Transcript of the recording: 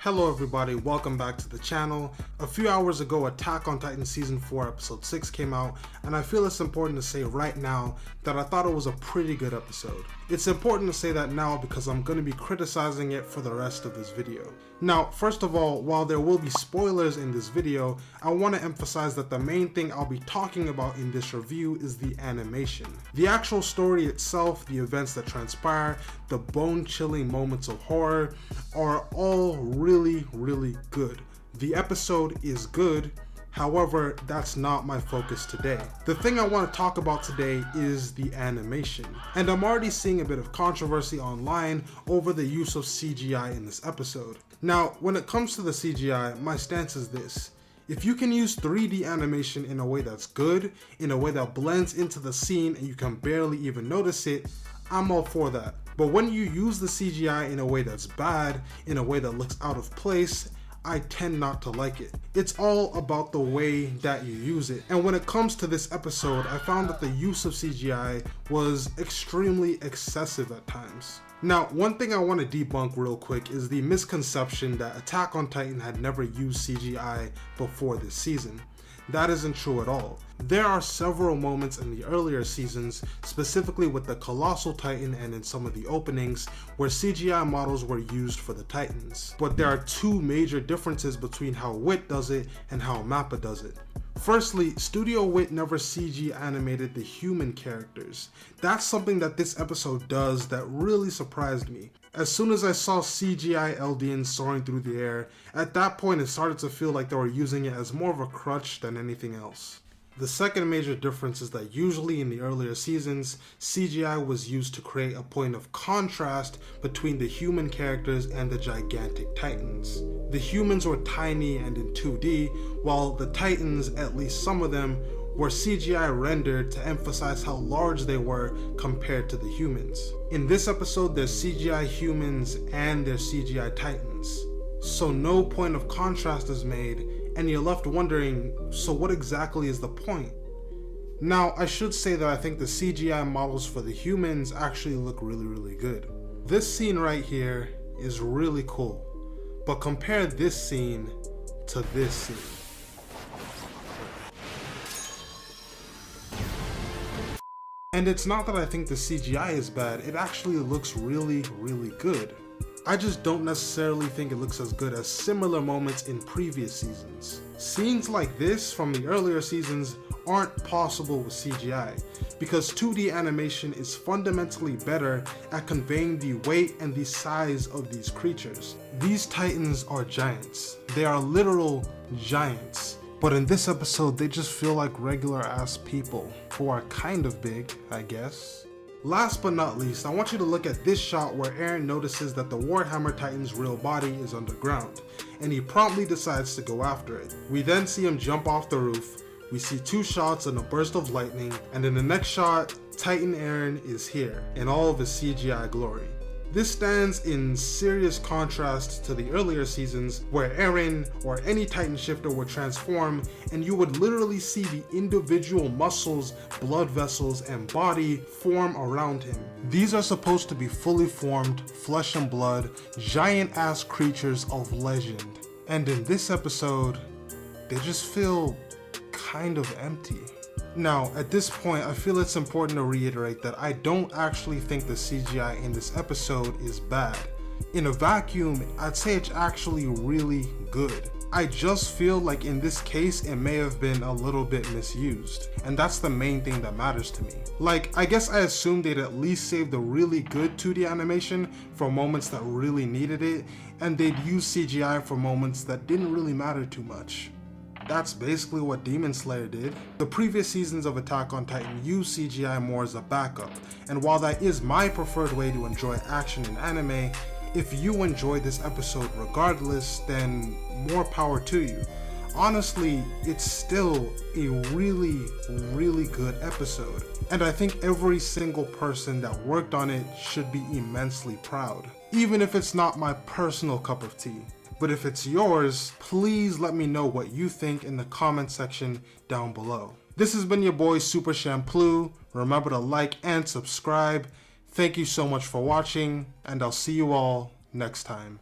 Hello everybody, welcome back to the channel. A few hours ago, Attack on Titan Season 4 Episode 6 came out, and I feel it's important to say right now that I thought it was a pretty good episode. It's important to say that now because I'm going to be criticizing it for the rest of this video. Now, first of all, while there will be spoilers in this video, I want to emphasize that the main thing I'll be talking about in this review is the animation. The actual story itself, the events that transpire, the bone-chilling moments of horror are all really good. The episode is good, however, that's not my focus today. The thing I want to talk about today is the animation, and I'm already seeing a bit of controversy online over the use of CGI in this episode. Now, when it comes to the CGI, my stance is this. If you can use 3D animation in a way that's good, in a way that blends into the scene and you can barely even notice it, I'm all for that. But when you use the CGI in a way that's bad, in a way that looks out of place, I tend not to like it. It's all about the way that you use it. And when it comes to this episode, I found that the use of CGI was extremely excessive at times. Now, one thing I want to debunk real quick is the misconception that Attack on Titan had never used CGI before this season. That isn't true at all. There are several moments in the earlier seasons, specifically with the Colossal Titan and in some of the openings, where CGI models were used for the Titans. But there are two major differences between how Wit does it and how Mappa does it. Firstly, Studio Wit never CG animated the human characters. That's something that this episode does that really surprised me. As soon as I saw CGI Eldians soaring through the air, at that point it started to feel like they were using it as more of a crutch than anything else. The second major difference is that usually in the earlier seasons, CGI was used to create a point of contrast between the human characters and the gigantic Titans. The humans were tiny and in 2D, while the Titans, at least some of them, were CGI rendered to emphasize how large they were compared to the humans. In this episode, there's CGI humans and there's CGI Titans. So no point of contrast is made, and you're left wondering, so what exactly is the point? Now, I should say that I think the CGI models for the humans actually look really good. This scene right here is really cool, but compare this scene to this scene. And it's not that I think the CGI is bad, it actually looks really good. I just don't necessarily think it looks as good as similar moments in previous seasons. Scenes like this from the earlier seasons aren't possible with CGI, because 2D animation is fundamentally better at conveying the weight and the size of these creatures. These Titans are giants. They are literal giants. But in this episode, they just feel like regular ass people who are kind of big, I guess. Last but not least, I want you to look at this shot where Eren notices that the Warhammer Titan's real body is underground, and he promptly decides to go after it. We then see him jump off the roof, we see two shots and a burst of lightning, and in the next shot, Titan Eren is here, in all of his CGI glory. This stands in serious contrast to the earlier seasons where Eren or any Titan shifter would transform and you would literally see the individual muscles, blood vessels, and body form around him. These are supposed to be fully formed, flesh and blood, giant ass creatures of legend. And in this episode, they just feel kind of empty. Now, at this point, I feel it's important to reiterate that I don't actually think the CGI in this episode is bad. In a vacuum, I'd say it's actually really good. I just feel like in this case, it may have been a little bit misused, and that's the main thing that matters to me. Like, I guess I assumed they'd at least save the really good 2D animation for moments that really needed it, and they'd use CGI for moments that didn't really matter too much. That's basically what Demon Slayer did. The previous seasons of Attack on Titan used CGI more as a backup, and while that is my preferred way to enjoy action in anime, if you enjoy this episode regardless, then more power to you. Honestly, it's still a really good episode, and I think every single person that worked on it should be immensely proud, even if it's not my personal cup of tea. But if it's yours, please let me know what you think in the comment section down below. This has been your boy Super Shampoo. Remember to like and subscribe. Thank you so much for watching, and I'll see you all next time.